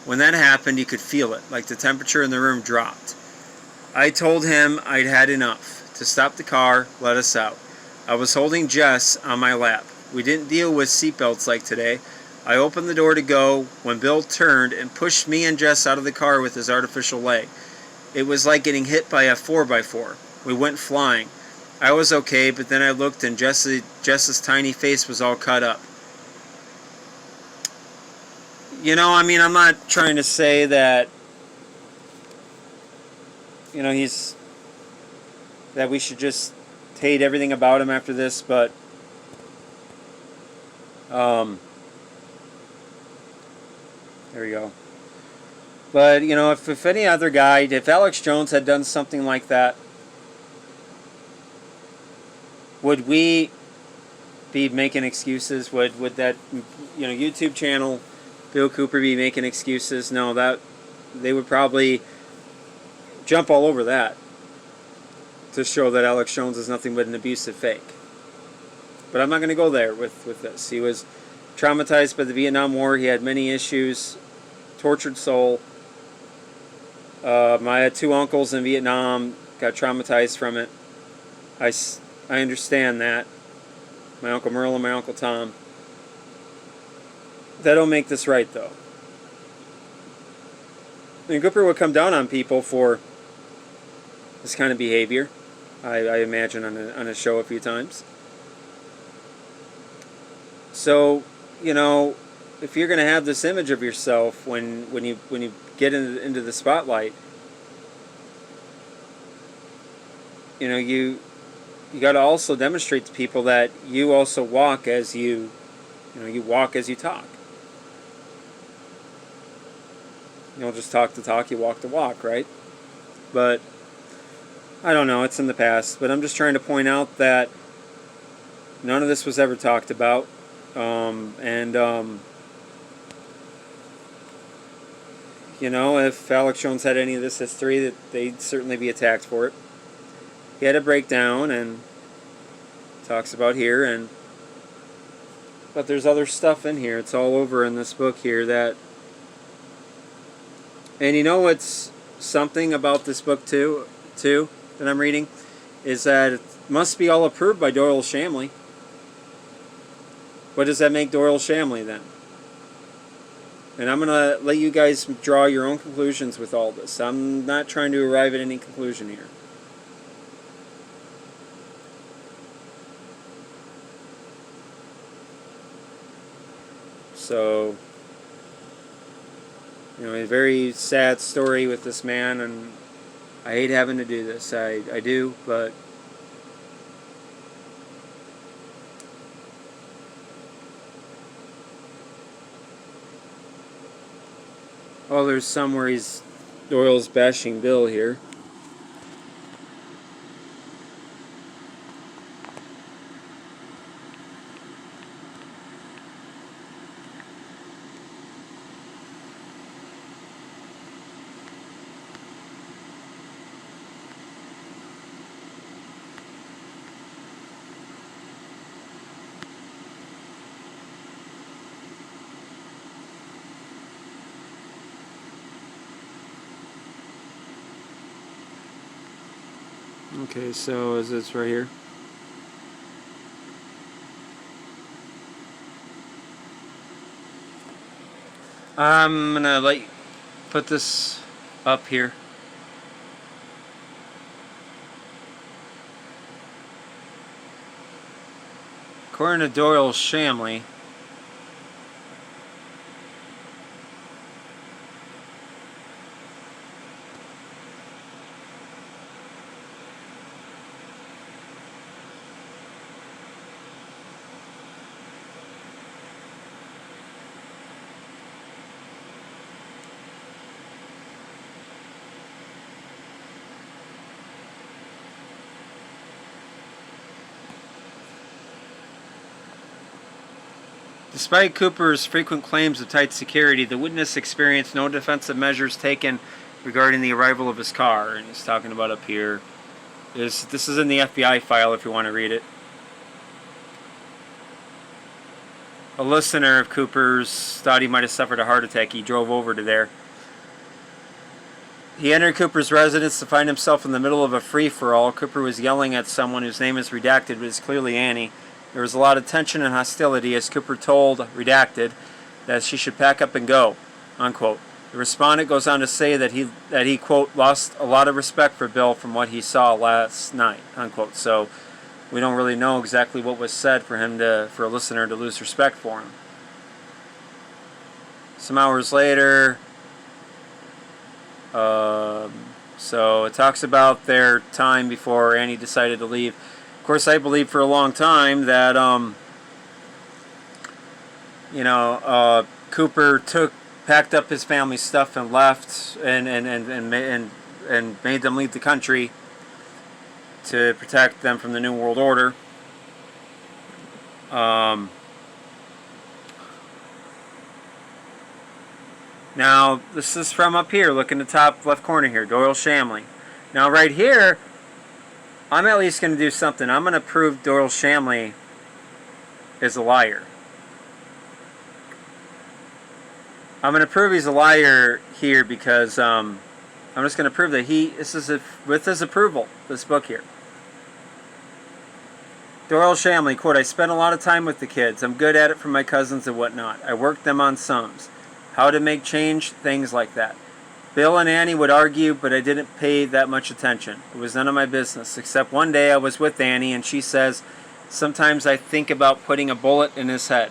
[SPEAKER 1] When that happened, you could feel it, like the temperature in the room dropped. I told him I'd had enough, to stop the car, let us out. I was holding Jess on my lap. We didn't deal with seatbelts like today. I opened the door to go when Bill turned and pushed me and Jess out of the car with his artificial leg. It was like getting hit by a 4x4. We went flying. I was okay, but then I looked and Jess's tiny face was all cut up. You know, I mean, I'm not trying to say that, you know, that we should just hate everything about him after this, but there we go. But, you know, if any other guy, if Alex Jones had done something like that, would we be making excuses? Would that, you know, YouTube channel, Bill Cooper, be making excuses? No, that they would probably jump all over that to show that Alex Jones is nothing but an abusive fake. But I'm not going to go there with this. He was traumatized by the Vietnam War. He had many issues, tortured soul. I had two uncles in Vietnam, got traumatized from it. I understand that. My Uncle Merle and my Uncle Tom. That don't make this right, though. And Cooper would come down on people for this kind of behavior, I imagine, on a show a few times. So, you know, if you're going to have this image of yourself when you get into the spotlight, you know, you got to also demonstrate to people that you also walk as you walk as you talk. You don't just talk the talk, you walk the walk, right? But I don't know, it's in the past. But I'm just trying to point out that none of this was ever talked about. You know, if Alex Jones had any of this history, that they'd certainly be attacked for it. He had a breakdown and talks about here, but there's other stuff in here. It's all over in this book here that. And you know what's something about this book too that I'm reading is that it must be all approved by Doyle Shamley. What does that make Doyle Shamley then? And I'm going to let you guys draw your own conclusions with all this. I'm not trying to arrive at any conclusion here. So, you know, a very sad story with this man, and I hate having to do this. I do, but oh, there's some where Doyle's bashing Bill here. Okay, so is this right here? I'm gonna put this up here. According to Doyle Shamley, Despite Cooper's frequent claims of tight security, the witness experienced no defensive measures taken regarding the arrival of his car. And he's talking about up here. This is in the FBI file if you want to read it. A listener of Cooper's thought he might have suffered a heart attack. He drove over to there. He entered Cooper's residence to find himself in the middle of a free-for-all. Cooper was yelling at someone whose name is redacted, but is clearly Annie. There was a lot of tension and hostility as Cooper told redacted that she should pack up and go, unquote. The respondent goes on to say that he quote, lost a lot of respect for Bill from what he saw last night, unquote. So we don't really know exactly what was said for a listener to lose respect for him. Some hours later, so it talks about their time before Annie decided to leave. Of course, I believed for a long time that Cooper packed up his family's stuff and left, and made them leave the country to protect them from the New World Order. Now, this is from up here. Look in the top left corner here. Doyle Shamley. Now, right here, I'm at least going to do something. I'm going to prove Doyle Shamley is a liar. I'm going to prove he's a liar here because I'm just going to prove that this is with his approval, this book here. Doyle Shamley, quote, I spent a lot of time with the kids. I'm good at it for my cousins and whatnot. I worked them on sums. How to make change, things like that. Bill and Annie would argue, but I didn't pay that much attention. It was none of my business, except one day I was with Annie and she says, sometimes I think about putting a bullet in his head.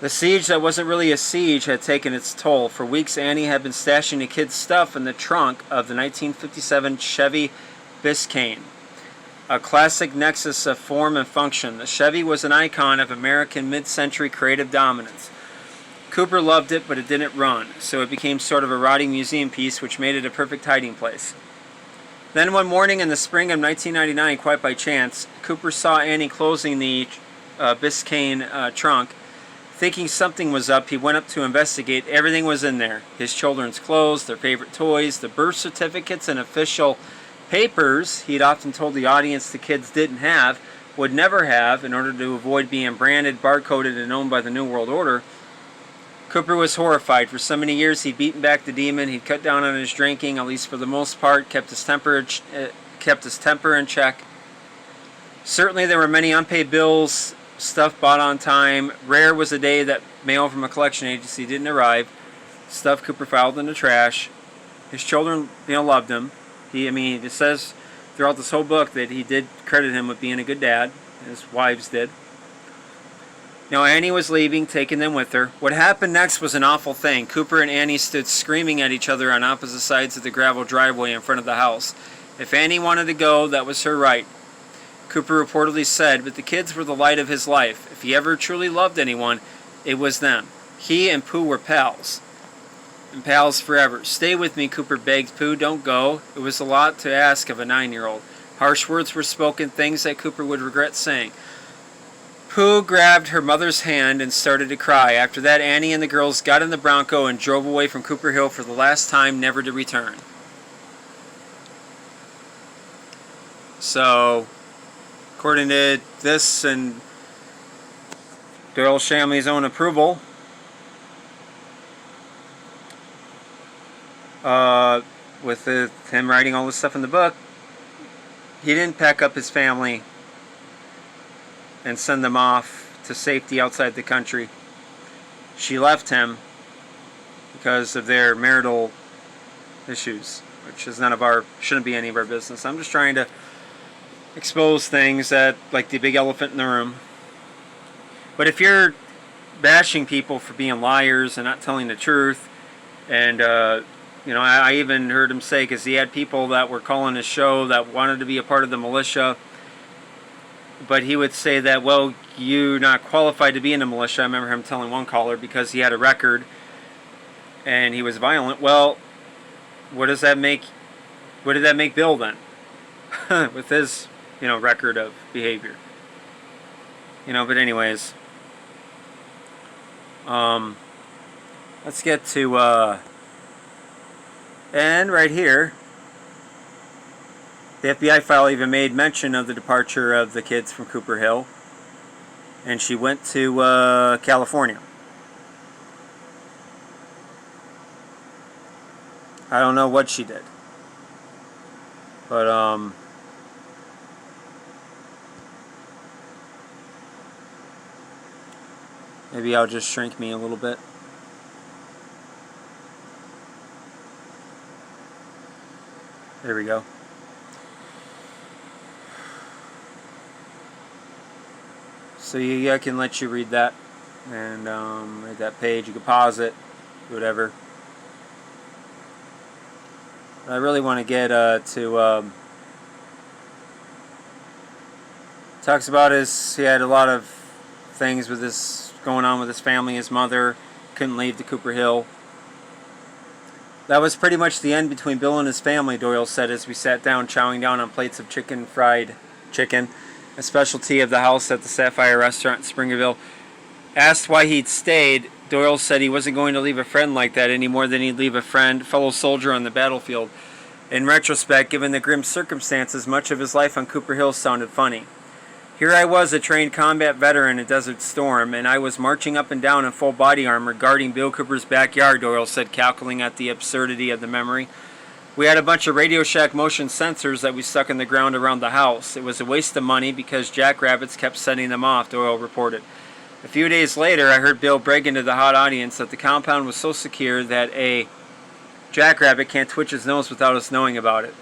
[SPEAKER 1] The siege that wasn't really a siege had taken its toll. For weeks, Annie had been stashing the kids' stuff in the trunk of the 1957 Chevy Biscayne, a classic nexus of form and function. The Chevy was an icon of American mid-century creative dominance. Cooper loved it, but it didn't run, so it became sort of a rotting museum piece, which made it a perfect hiding place. Then one morning in the spring of 1999, quite by chance, Cooper saw Annie closing the Biscayne trunk. Thinking something was up, he went up to investigate. Everything was in there. His children's clothes, their favorite toys, the birth certificates and official papers he'd often told the audience the kids didn't have, would never have, in order to avoid being branded, barcoded, and owned by the New World Order. Cooper was horrified. For so many years he'd beaten back the demon, he'd cut down on his drinking, at least for the most part, kept his temper in check. Certainly there were many unpaid bills, stuff bought on time. Rare was the day that mail from a collection agency didn't arrive. Stuff Cooper filed in the trash. His children, loved him. It says throughout this whole book that he did credit him with being a good dad. His wives did. Now, Annie was leaving, taking them with her. What happened next was an awful thing. Cooper and Annie stood screaming at each other on opposite sides of the gravel driveway in front of the house. If Annie wanted to go, that was her right. Cooper reportedly said, but the kids were the light of his life. If he ever truly loved anyone, it was them. He and Pooh were pals. And pals forever. Stay with me, Cooper begged Pooh. Don't go. It was a lot to ask of a 9-year-old. Harsh words were spoken, things that Cooper would regret saying. Pooh grabbed her mother's hand and started to cry. After that, Annie and the girls got in the Bronco and drove away from Cooper Hill for the last time, never to return. So, according to this and Doyle Shamley's own approval, with him writing all this stuff in the book, he didn't pack up his family and send them off to safety outside the country. She left him because of their marital issues, which is shouldn't be any of our business. I'm just trying to expose things that, like the big elephant in the room. But if you're bashing people for being liars and not telling the truth, and I even heard him say, because he had people that were calling his show that wanted to be a part of the militia, but he would say that, well, you're not qualified to be in the militia. I remember him telling one caller because he had a record and he was violent. Well, what did that make Bill then? With his, record of behavior. But anyways, Let's get to, and right here, the FBI file even made mention of the departure of the kids from Cooper Hill, and she went to California. I don't know what she did, but maybe I'll just shrink me a little bit. There we go. So I can let you read that, and read that page. You can pause it, do whatever. I really want to get to talks about he had a lot of things with this going on with his family. His mother couldn't leave the Cooper Hill. That was pretty much the end between Bill and his family, Doyle said as we sat down chowing down on plates of fried chicken, a specialty of the house at the Sapphire Restaurant in Springerville. Asked why he'd stayed, Doyle said he wasn't going to leave a friend like that any more than he'd leave a fellow soldier on the battlefield. In retrospect, given the grim circumstances, much of his life on Cooper Hill sounded funny. Here I was, a trained combat veteran in Desert Storm, and I was marching up and down in full body armor guarding Bill Cooper's backyard, Doyle said, cackling at the absurdity of the memory. We had a bunch of Radio Shack motion sensors that we stuck in the ground around the house. It was a waste of money because jackrabbits kept setting them off, Doyle reported. A few days later, I heard Bill bragging to the hot audience that the compound was so secure that a jackrabbit can't twitch his nose without us knowing about it.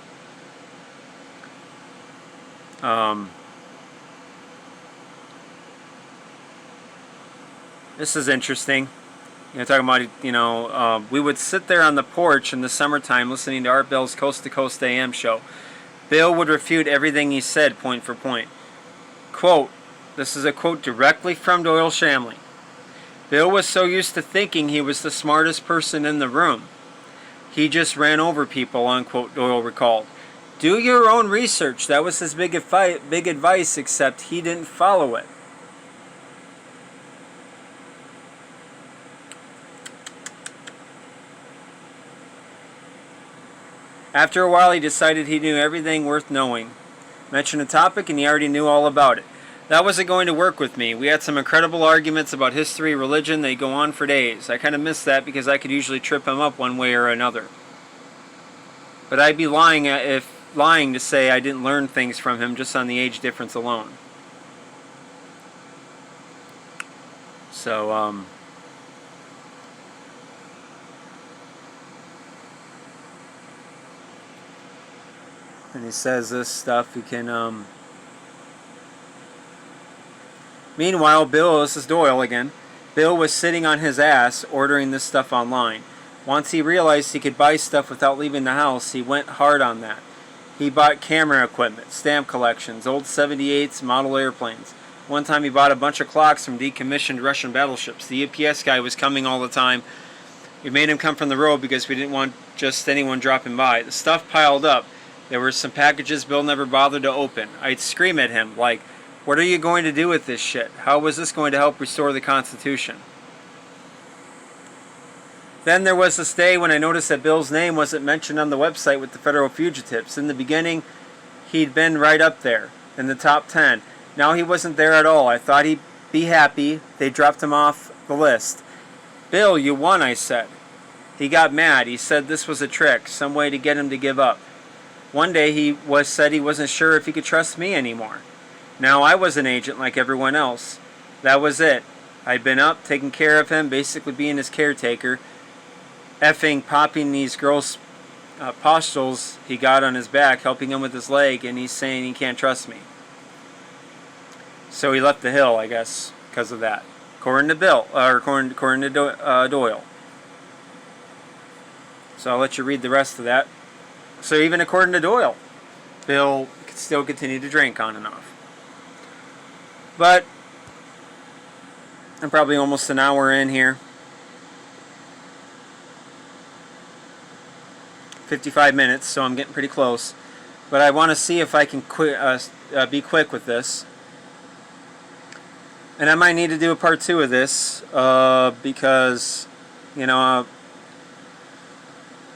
[SPEAKER 1] This is interesting. Talking about, we would sit there on the porch in the summertime listening to Art Bell's Coast to Coast AM show. Bill would refute everything he said point for point. Quote, this is a quote directly from Doyle Shamley. Bill was so used to thinking he was the smartest person in the room. He just ran over people, unquote, Doyle recalled. Do your own research. That was his big advice, except he didn't follow it. After a while, he decided he knew everything worth knowing. Mentioned a topic, and he already knew all about it. That wasn't going to work with me. We had some incredible arguments about history, religion. They go on for days. I kind of missed that because I could usually trip him up one way or another. But I'd be lying to say I didn't learn things from him just on the age difference alone. So, and he says this stuff, he can, Meanwhile, this is Doyle again, Bill was sitting on his ass ordering this stuff online. Once he realized he could buy stuff without leaving the house, he went hard on that. He bought camera equipment, stamp collections, old 78s, model airplanes. One time he bought a bunch of clocks from decommissioned Russian battleships. The UPS guy was coming all the time. We made him come from the road because we didn't want just anyone dropping by. The stuff piled up. There were some packages Bill never bothered to open. I'd scream at him, like, what are you going to do with this shit? How was this going to help restore the Constitution? Then there was this day when I noticed that Bill's name wasn't mentioned on the website with the federal fugitives. In the beginning, he'd been right up there, in the top 10. Now he wasn't there at all. I thought he'd be happy. They dropped him off the list. Bill, you won, I said. He got mad. He said this was a trick, some way to get him to give up. One day he said he wasn't sure if he could trust me anymore. Now I was an agent like everyone else. That was it. I'd been up, taking care of him, basically being his caretaker, popping these gross pustules he got on his back, helping him with his leg, and he's saying he can't trust me. So he left the hill, I guess, because of that. According to Doyle. So I'll let you read the rest of that. So even according to Doyle, Bill could still continue to drink on and off. But I'm probably almost an hour in here. 55 minutes, so I'm getting pretty close. But I want to see if I can be quick with this. And I might need to do a part 2 of this, because, you know,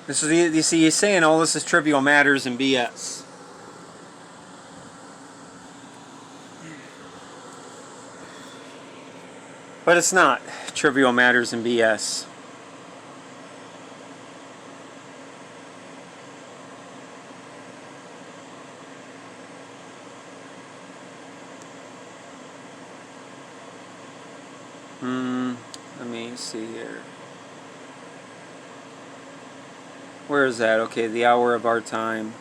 [SPEAKER 1] this is you see, he's saying all this is trivial matters and BS. But it's not trivial matters and BS. Let me see here. Where is that? Okay, the hour of our time.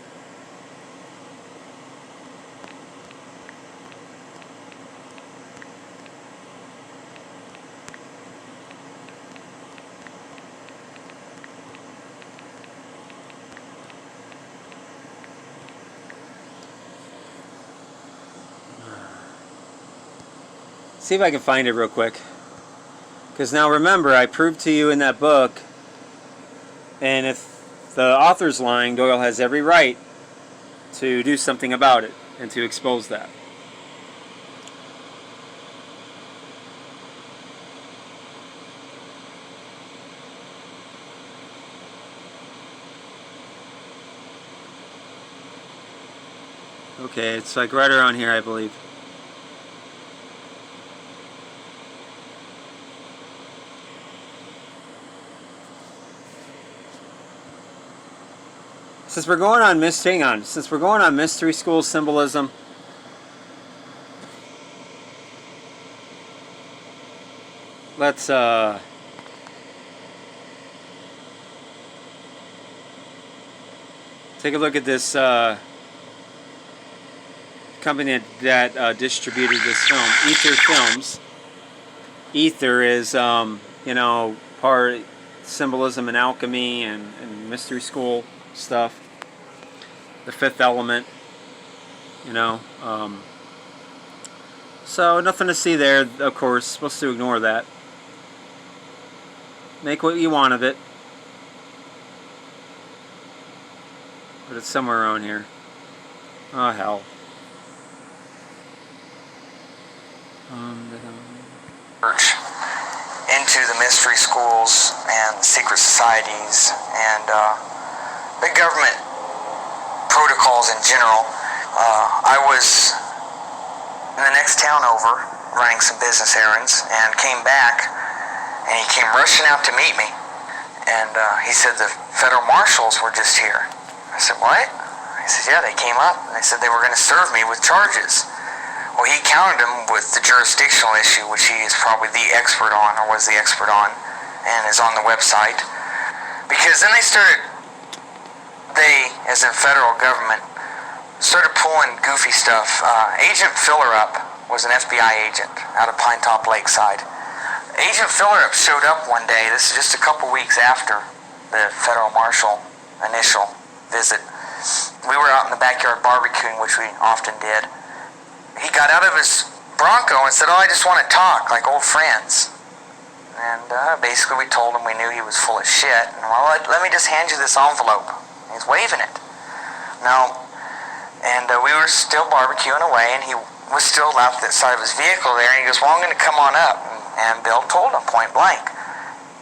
[SPEAKER 1] See if I can find it real quick. Because now remember, I proved to you in that book, and if the author's lying, Doyle has every right to do something about it and to expose that. Okay, it's like right around here, I believe. Since we're going on mystery school symbolism, let's take a look at this company that distributed this film, Ether Films. Ether is, you know, part symbolism and alchemy and mystery school stuff. The Fifth Element, you know. So nothing to see there, of course. Supposed to ignore that. Make what you want of it. But it's somewhere around here. Oh, hell.
[SPEAKER 2] Church into the mystery schools and secret societies and the government protocols in general. I was in the next town over running some business errands and came back, and he came rushing out to meet me, and he said the federal marshals were just here. I said, what? He said, yeah, they came up and they said they were going to serve me with charges. Well, he countered him with the jurisdictional issue, which he is probably the expert on, or was the expert on, and is on the website. Because then they, as in federal government, started pulling goofy stuff. Agent Fillerup was an FBI agent out of Pinetop Lakeside. Agent Fillerup showed up one day, this is just a couple weeks after the federal marshal initial visit. We were out in the backyard barbecuing, which we often did. He got out of his Bronco and said, oh, I just want to talk like old friends. And basically we told him we knew he was full of shit. And, well, let me just hand you this envelope. He's waving it. Now, and we were still barbecuing away, and he was still out the side of his vehicle there, and he goes, well, I'm going to come on up. And Bill told him point blank,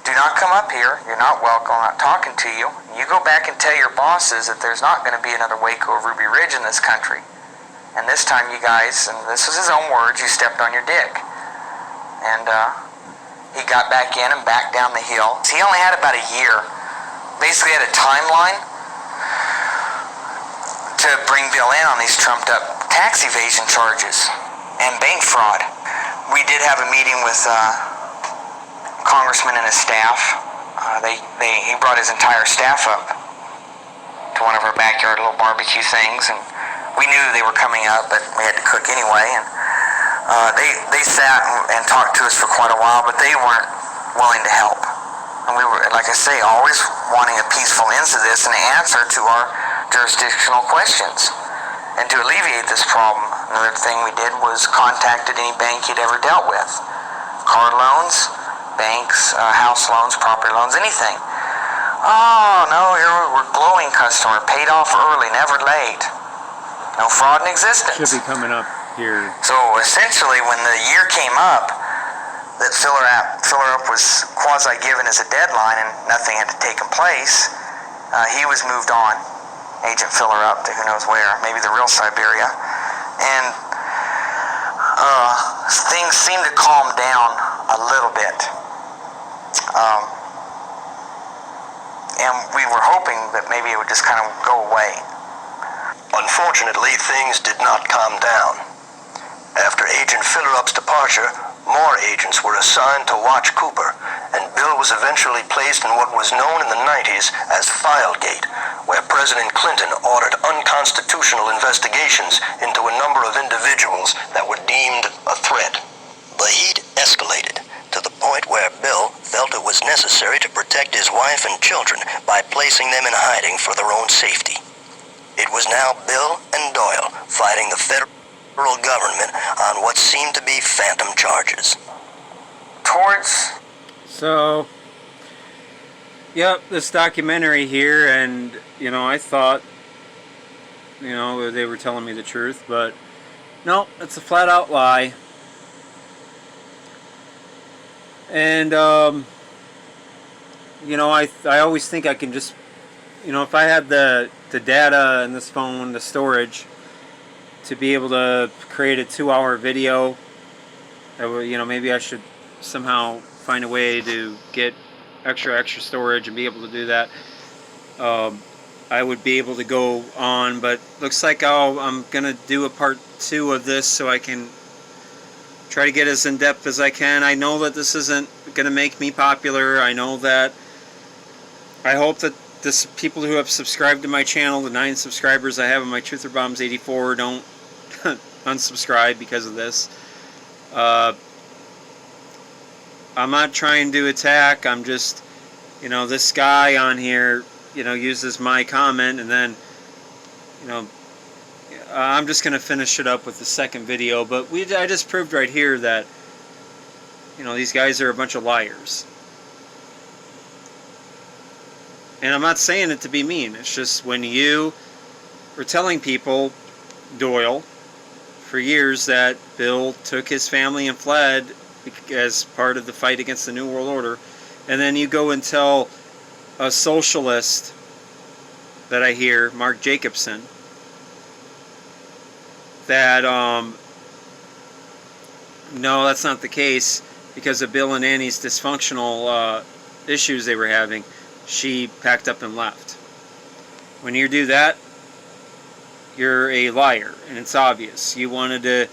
[SPEAKER 2] do not come up here. You're not welcome. I'm not talking to you. You go back and tell your bosses that there's not going to be another Waco or Ruby Ridge in this country. And this time you guys, and this was his own words, you stepped on your dick. And he got back in and back down the hill. He only had about a year. Basically had a timeline to bring Bill in on these trumped up tax evasion charges and bank fraud. We did have a meeting with Congressman and his staff. He brought his entire staff up to one of our backyard little barbecue things, and we knew they were coming up, but we had to cook anyway. And they sat and talked to us for quite a while, but they weren't willing to help. And we were, like I say, always wanting a peaceful end to this and an answer to our jurisdictional questions. And to alleviate this problem, another thing we did was contacted any bank he'd ever dealt with. Car loans, banks, house loans, property loans, anything. Oh, no, we're glowing customer, paid off early, never late. No fraud in existence.
[SPEAKER 1] Should be coming up. here.
[SPEAKER 3] So essentially, when the year came up, that Filler Up was quasi-given as a deadline and nothing had taken place, he was moved on. Agent Filler Up to who knows where, maybe the real Siberia. And things seemed to calm down a little bit. And we were hoping that maybe it would just kind of go away.
[SPEAKER 4] Unfortunately, things did not calm down. After Agent Filler Up's departure, more agents were assigned to watch Cooper, and Bill was eventually placed in what was known in the 90s as Filegate, where President Clinton ordered unconstitutional investigations into a number of individuals that were deemed a threat. The heat escalated to the point where Bill felt it was necessary to protect his wife and children by placing them in hiding for their own safety. It was now Bill and Doyle fighting the federal government on what seemed to be phantom charges.
[SPEAKER 1] So, yep, this documentary here, and, you know, I thought, you know, they were telling me the truth, but no, it's a flat out lie. And, you know, I always think I can just, you know, if I had the data in this phone, the storage, to be able to create a 2-hour video, you know, maybe I should somehow find a way to get extra storage and be able to do that. I would be able to go on, but looks like I'm gonna do a part 2 of this so I can try to get as in depth as I can. I know that this isn't gonna make me popular. I know that. I hope that this people who have subscribed to my channel, the 9 subscribers I have on my Truther Bombs 84, don't unsubscribe because of this. I'm not trying to attack. I'm just, you know, this guy on here, you know, uses my comment, and then, you know, I'm just going to finish it up with the second video. But I just proved right here that, you know, these guys are a bunch of liars. And I'm not saying it to be mean. It's just when you were telling people, Doyle, for years, that Bill took his family and fled as part of the fight against the New World Order, and then you go and tell a socialist that I hear, Mark Jacobson, that no, that's not the case because of Bill and Annie's dysfunctional issues they were having, she packed up and left. When you do that, you're a liar, and it's obvious. You wanted to,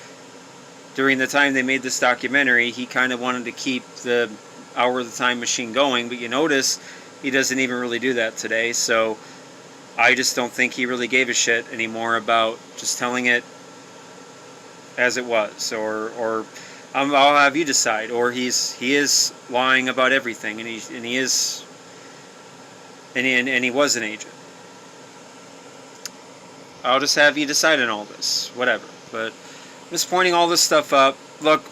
[SPEAKER 1] during the time they made this documentary, he kind of wanted to keep the Hour of the Time Machine going, but you notice he doesn't even really do that today, so I just don't think he really gave a shit anymore about just telling it as it was, or I'll have you decide, or he is lying about everything, and he was an agent. I'll just have you decide on all this, whatever. But I'm just pointing all this stuff up. Look,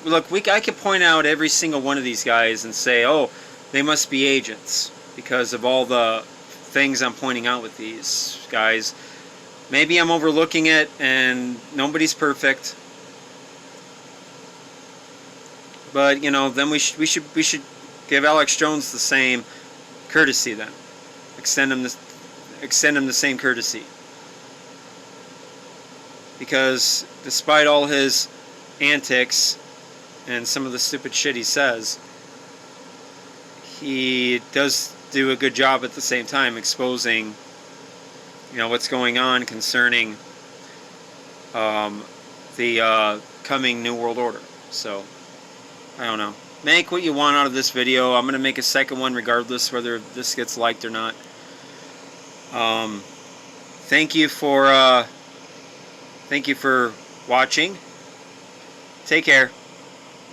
[SPEAKER 1] I can point out every single one of these guys and say, oh, they must be agents because of all the things I'm pointing out with these guys. Maybe I'm overlooking it, and nobody's perfect. But you know, then we should give Alex Jones the same courtesy. Then extend him the same courtesy. Because despite all his antics and some of the stupid shit he says, he does do a good job at the same time exposing, you know, what's going on concerning the coming New World Order. So, I don't know. Make what you want out of this video. I'm going to make a second one regardless whether this gets liked or not. Thank you for watching. Take care.